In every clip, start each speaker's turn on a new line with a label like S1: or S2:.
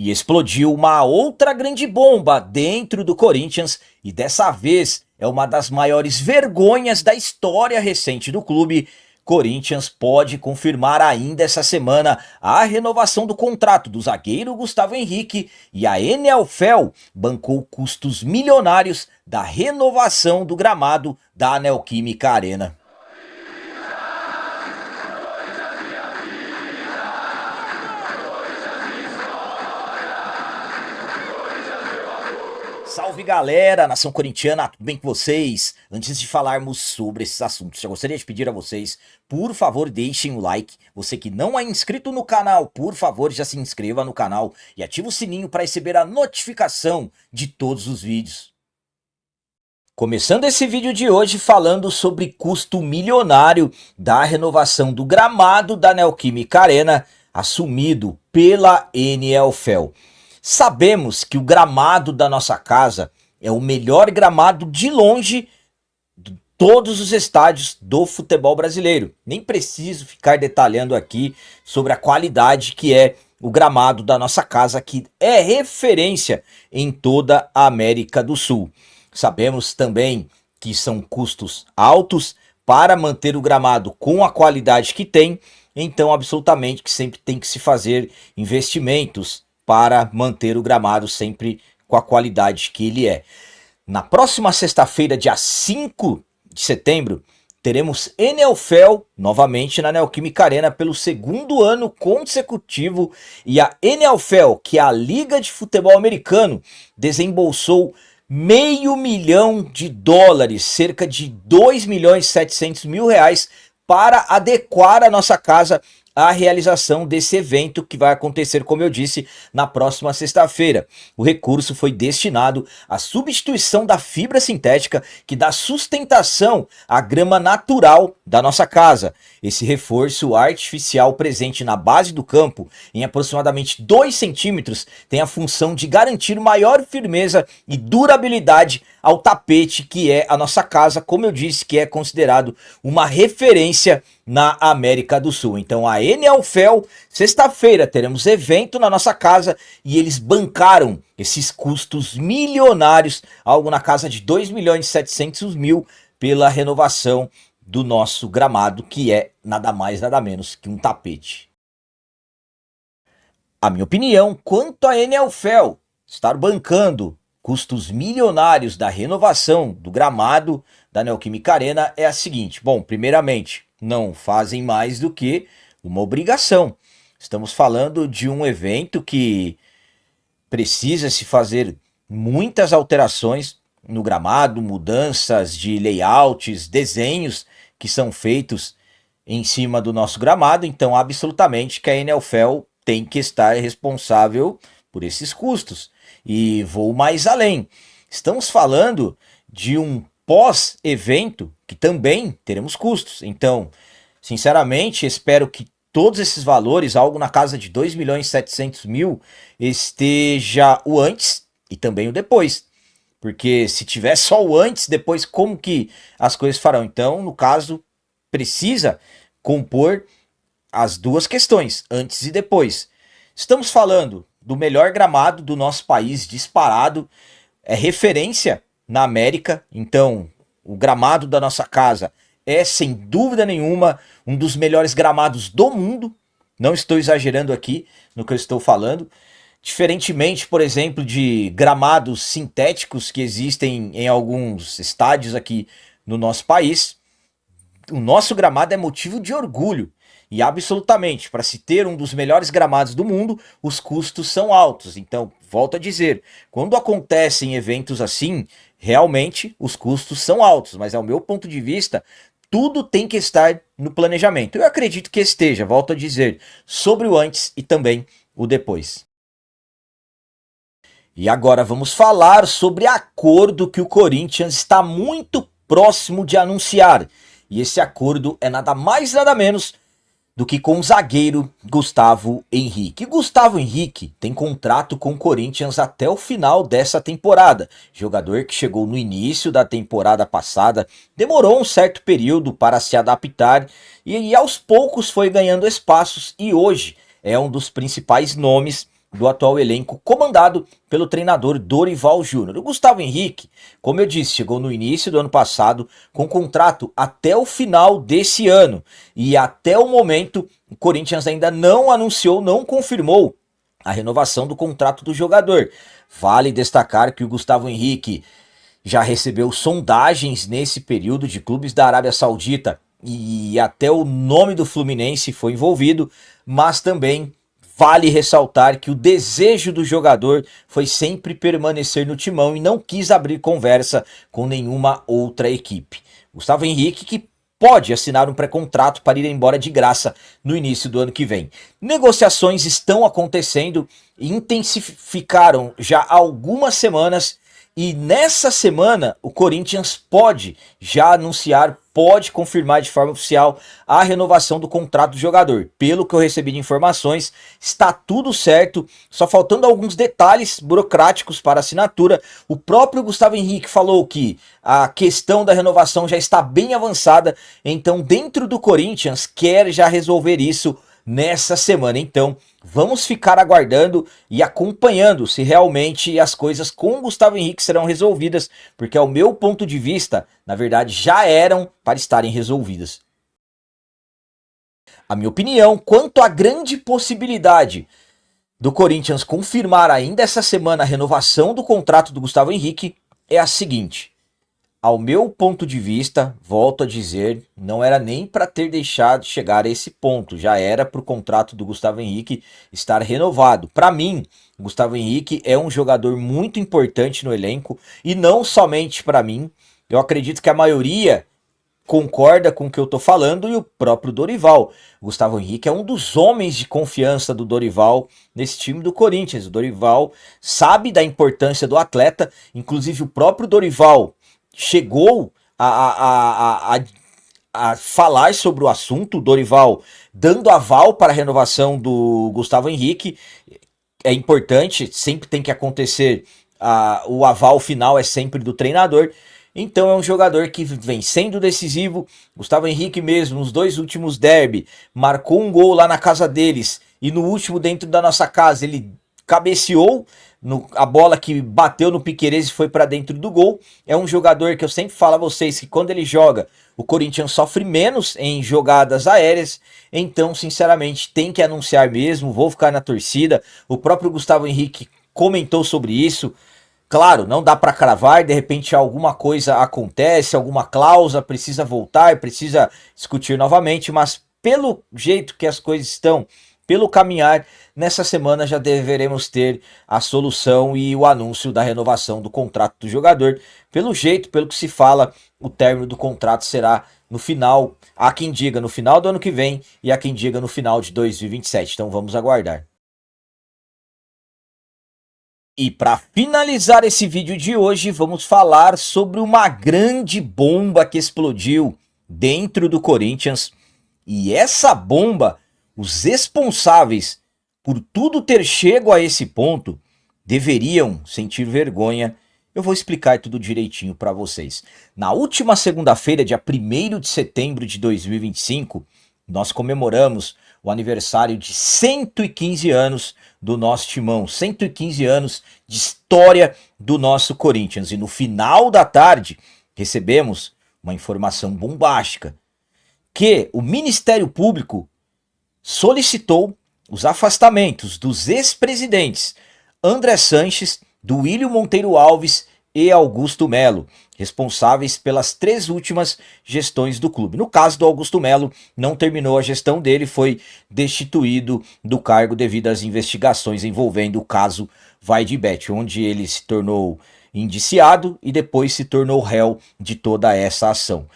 S1: E explodiu uma outra grande bomba dentro do Corinthians e dessa vez é uma das maiores vergonhas da história recente do clube. Corinthians pode confirmar ainda essa semana a renovação do contrato do zagueiro Gustavo Henrique e a Enelfel bancou custos milionários da renovação do gramado da Neoquímica Arena. Salve galera, nação corintiana, tudo bem com vocês? Antes de falarmos sobre esses assuntos, já gostaria de pedir a vocês, por favor deixem o like. Você que não é inscrito no canal, por favor já se inscreva no canal e ative o sininho para receber a notificação de todos os vídeos. Começando esse vídeo de hoje falando sobre custo milionário da renovação do gramado da Neoquímica Arena, assumido pela Enelfel. Sabemos que o gramado da nossa casa é o melhor gramado de longe de todos os estádios do futebol brasileiro. Nem preciso ficar detalhando aqui sobre a qualidade que é o gramado da nossa casa, que é referência em toda a América do Sul. Sabemos também que são custos altos para manter o gramado com a qualidade que tem, então absolutamente que sempre tem que se fazer investimentos para manter o gramado sempre com a qualidade que ele é. Na próxima sexta-feira, dia 5 de setembro, teremos Enelfel novamente na Neoquímica Arena pelo segundo ano consecutivo. E a Enelfel, que é a Liga de Futebol Americano, desembolsou $500 mil, cerca de 2.700.000 reais, para adequar a nossa casa a realização desse evento que vai acontecer, como eu disse, na próxima sexta-feira. O recurso foi destinado à substituição da fibra sintética que dá sustentação à grama natural da nossa casa. Esse reforço artificial presente na base do campo, em aproximadamente 2 centímetros, tem a função de garantir maior firmeza e durabilidade ao tapete que é a nossa casa, como eu disse, que é considerado uma referência na América do Sul. Então a Enelfel, sexta-feira teremos evento na nossa casa e eles bancaram esses custos milionários, algo na casa de 2.700.000 pela renovação do nosso gramado, que é nada mais nada menos que um tapete. A minha opinião quanto a Enelfel estar bancando custos milionários da renovação do gramado da Neoquímica Arena é a seguinte: bom, primeiramente, não fazem mais do que uma obrigação. Estamos falando de um evento que precisa se fazer muitas alterações no gramado, mudanças de layouts, desenhos que são feitos em cima do nosso gramado, então absolutamente que a Enelfel tem que estar responsável por esses custos. E vou mais além, estamos falando de um pós-evento que também teremos custos. Então, sinceramente, espero que todos esses valores, algo na casa de 2.700.000, esteja o antes e também o depois. Porque se tiver só o antes, depois como que as coisas farão? Então, no caso, precisa compor as duas questões, antes e depois. Estamos falando do melhor gramado do nosso país, disparado, é referência na América, então o gramado da nossa casa é sem dúvida nenhuma um dos melhores gramados do mundo, não estou exagerando aqui no que eu estou falando, diferentemente, por exemplo, de gramados sintéticos que existem em alguns estádios aqui no nosso país. O nosso gramado é motivo de orgulho. E absolutamente, para se ter um dos melhores gramados do mundo, os custos são altos. Então, volto a dizer, quando acontecem eventos assim, realmente os custos são altos. Mas ao meu ponto de vista, tudo tem que estar no planejamento. Eu acredito que esteja, volto a dizer, sobre o antes e também o depois. E agora vamos falar sobre acordo que o Corinthians está muito próximo de anunciar. E esse acordo é nada mais nada menos do que com o zagueiro Gustavo Henrique. Gustavo Henrique tem contrato com o Corinthians até o final dessa temporada. Jogador que chegou no início da temporada passada, demorou um certo período para se adaptar e aos poucos foi ganhando espaços e hoje é um dos principais nomes do atual elenco comandado pelo treinador Dorival Júnior. O Gustavo Henrique, como eu disse, chegou no início do ano passado com contrato até o final desse ano e até o momento o Corinthians ainda não anunciou, não confirmou a renovação do contrato do jogador. Vale destacar que o Gustavo Henrique já recebeu sondagens nesse período de clubes da Arábia Saudita e até o nome do Fluminense foi envolvido, mas também vale ressaltar que o desejo do jogador foi sempre permanecer no timão e não quis abrir conversa com nenhuma outra equipe. Gustavo Henrique, que pode assinar um pré-contrato para ir embora de graça no início do ano que vem. Negociações estão acontecendo e intensificaram já há algumas semanas. E nessa semana o Corinthians pode já anunciar, pode confirmar de forma oficial a renovação do contrato do jogador. Pelo que eu recebi de informações, está tudo certo, só faltando alguns detalhes burocráticos para assinatura. O próprio Gustavo Henrique falou que a questão da renovação já está bem avançada, então dentro do Corinthians quer já resolver isso nessa semana. Então vamos ficar aguardando e acompanhando se realmente as coisas com o Gustavo Henrique serão resolvidas, porque ao meu ponto de vista, na verdade, já eram para estarem resolvidas. A minha opinião quanto à grande possibilidade do Corinthians confirmar ainda essa semana a renovação do contrato do Gustavo Henrique é a seguinte: ao meu ponto de vista, volto a dizer, não era nem para ter deixado chegar a esse ponto, já era para o contrato do Gustavo Henrique estar renovado. Para mim, o Gustavo Henrique é um jogador muito importante no elenco e não somente para mim. Eu acredito que a maioria concorda com o que eu tô falando e o próprio Dorival. O Gustavo Henrique é um dos homens de confiança do Dorival nesse time do Corinthians. O Dorival sabe da importância do atleta, inclusive o próprio Dorival chegou a falar sobre o assunto, o Dorival dando aval para a renovação do Gustavo Henrique. É importante, sempre tem que acontecer, o aval final é sempre do treinador. Então é um jogador que vem sendo decisivo. Gustavo Henrique mesmo, nos 2 últimos derby, marcou um gol lá na casa deles e no último dentro da nossa casa ele cabeceou a bola que bateu no Piquerez e foi para dentro do gol. É um jogador que eu sempre falo a vocês que quando ele joga, o Corinthians sofre menos em jogadas aéreas. Então, sinceramente, tem que anunciar mesmo. Vou ficar na torcida. O próprio Gustavo Henrique comentou sobre isso. Claro, não dá para cravar, de repente alguma coisa acontece, alguma cláusula precisa voltar, precisa discutir novamente, mas pelo jeito que as coisas estão, pelo caminhar, nessa semana já deveremos ter a solução e o anúncio da renovação do contrato do jogador. Pelo jeito, pelo que se fala, o término do contrato será no final, há quem diga no final do ano que vem e há quem diga no final de 2027. Então vamos aguardar. E para finalizar esse vídeo de hoje, vamos falar sobre uma grande bomba que explodiu dentro do Corinthians. E essa bomba, os responsáveis por tudo ter chego a esse ponto deveriam sentir vergonha. Eu vou explicar tudo direitinho para vocês. Na última segunda-feira, dia 1º de setembro de 2025, nós comemoramos o aniversário de 115 anos do nosso timão, 115 anos de história do nosso Corinthians. E no final da tarde, recebemos uma informação bombástica, que o Ministério Público solicitou os afastamentos dos ex-presidentes André Sanches, Duílio Monteiro Alves e Augusto Melo, responsáveis pelas 3 últimas gestões do clube. No caso do Augusto Melo, não terminou a gestão dele, foi destituído do cargo devido às investigações envolvendo o caso Vai de Bet, onde ele se tornou indiciado e depois se tornou réu de toda essa ação.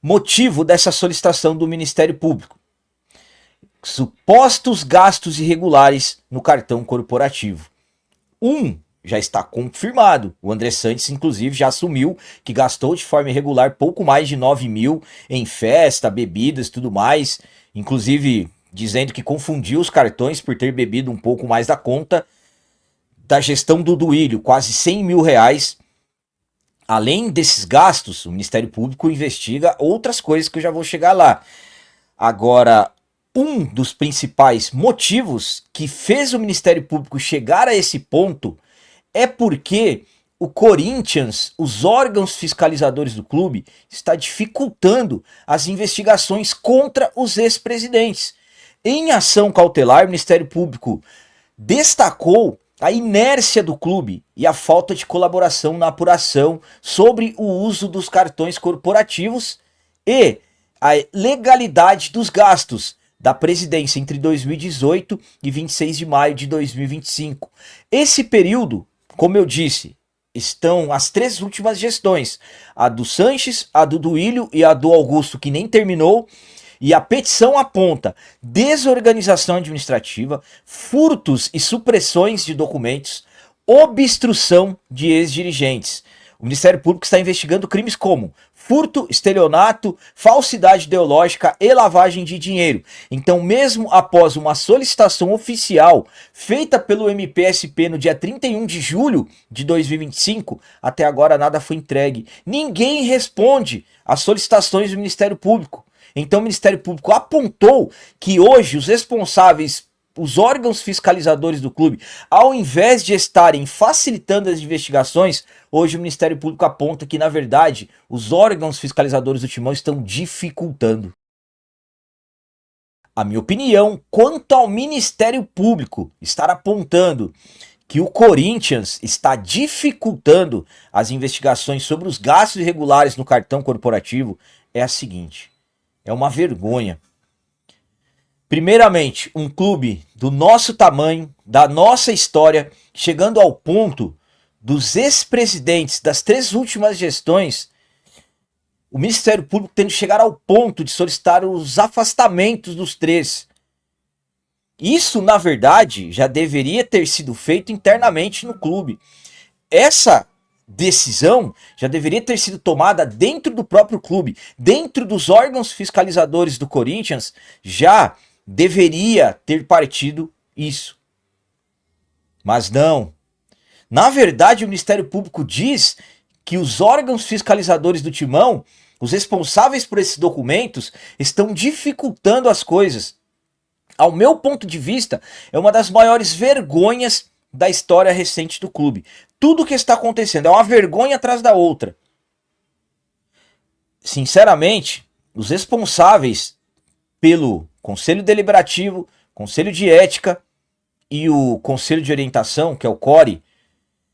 S1: Motivo dessa solicitação do Ministério Público: supostos gastos irregulares no cartão corporativo. Já está confirmado. O André Sanches, inclusive, já assumiu que gastou de forma irregular pouco mais de 9 mil em festa, bebidas e tudo mais. Inclusive, dizendo que confundiu os cartões por ter bebido um pouco mais da conta. Da gestão do Duílio, quase 100 mil reais. Além desses gastos, o Ministério Público investiga outras coisas que eu já vou chegar lá. Agora, Um dos principais motivos que fez o Ministério Público chegar a esse ponto é porque o Corinthians, os órgãos fiscalizadores do clube, está dificultando as investigações contra os ex-presidentes. Em ação cautelar, o Ministério Público destacou a inércia do clube e a falta de colaboração na apuração sobre o uso dos cartões corporativos e a legalidade dos gastos da presidência entre 2018 e 26 de maio de 2025. Esse período, como eu disse, estão as três últimas gestões, a do Sanches, a do Duílio e a do Augusto, que nem terminou, e a petição aponta desorganização administrativa, furtos e supressões de documentos, obstrução de ex-dirigentes. O Ministério Público está investigando crimes como furto, estelionato, falsidade ideológica e lavagem de dinheiro. Então, mesmo após uma solicitação oficial feita pelo MPSP no dia 31 de julho de 2025, até agora nada foi entregue. Ninguém responde às solicitações do Ministério Público. Então, o Ministério Público apontou que hoje os responsáveis, os órgãos fiscalizadores do clube, ao invés de estarem facilitando as investigações, hoje o Ministério Público aponta que, na verdade, os órgãos fiscalizadores do Timão estão dificultando. A minha opinião, quanto ao Ministério Público estar apontando que o Corinthians está dificultando as investigações sobre os gastos irregulares no cartão corporativo, é a seguinte: é uma vergonha. Primeiramente, um clube do nosso tamanho, da nossa história, chegando ao ponto dos ex-presidentes das três últimas gestões, o Ministério Público tendo que chegar ao ponto de solicitar os afastamentos dos três. Isso, na verdade, já deveria ter sido feito internamente no clube. Essa decisão já deveria ter sido tomada dentro do próprio clube, dentro dos órgãos fiscalizadores do Corinthians, já deveria ter partido isso. Mas não. Na verdade, o Ministério Público diz que os órgãos fiscalizadores do Timão, os responsáveis por esses documentos, estão dificultando as coisas. Ao meu ponto de vista, é uma das maiores vergonhas da história recente do clube. Tudo o que está acontecendo é uma vergonha atrás da outra. Sinceramente, os responsáveis pelo Conselho Deliberativo, Conselho de Ética e o Conselho de Orientação, que é o CORE,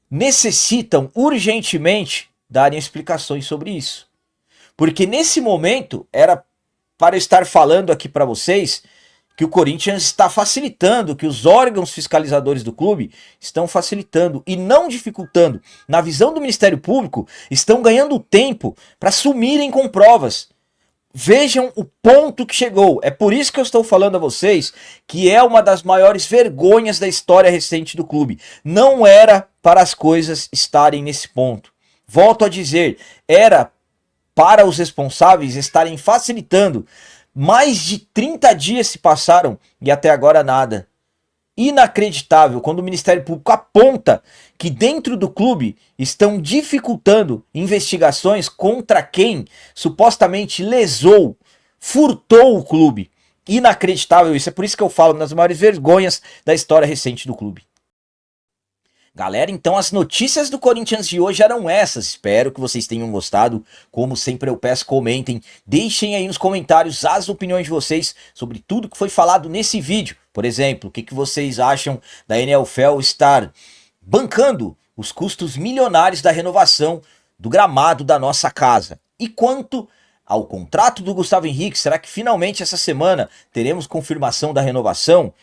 S1: necessitam urgentemente darem explicações sobre isso. Porque nesse momento era para eu estar falando aqui para vocês que o Corinthians está facilitando, que os órgãos fiscalizadores do clube estão facilitando e não dificultando. Na visão do Ministério Público, estão ganhando tempo para sumirem com provas. Vejam o ponto que chegou. É por isso que eu estou falando a vocês que é uma das maiores vergonhas da história recente do clube. Não era para as coisas estarem nesse ponto. Volto a dizer, era para os responsáveis estarem facilitando. Mais de 30 dias se passaram e até agora nada. Inacreditável quando o Ministério Público aponta que dentro do clube estão dificultando investigações contra quem supostamente lesou, furtou o clube. Inacreditável isso, é por isso que eu falo das maiores vergonhas da história recente do clube. Galera, então as notícias do Corinthians de hoje eram essas. Espero que vocês tenham gostado. Como sempre eu peço, comentem. Deixem aí nos comentários as opiniões de vocês sobre tudo que foi falado nesse vídeo. Por exemplo, o que vocês acham da NFL estar bancando os custos milionários da renovação do gramado da nossa casa? E quanto ao contrato do Gustavo Henrique, será que finalmente essa semana teremos confirmação da renovação?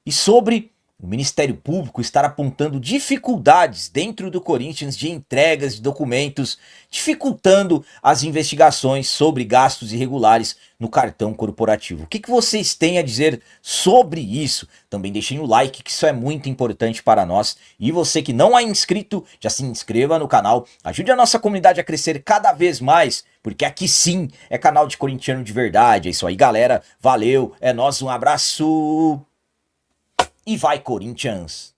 S1: E sobre o Ministério Público estar apontando dificuldades dentro do Corinthians de entregas de documentos, dificultando as investigações sobre gastos irregulares no cartão corporativo. O que vocês têm a dizer sobre isso? Também deixem o like, que isso é muito importante para nós. E você que não é inscrito, já se inscreva no canal. Ajude a nossa comunidade a crescer cada vez mais, porque aqui sim é canal de corintiano de verdade. É isso aí, galera. Valeu, é nóis, um abraço. E vai, Corinthians!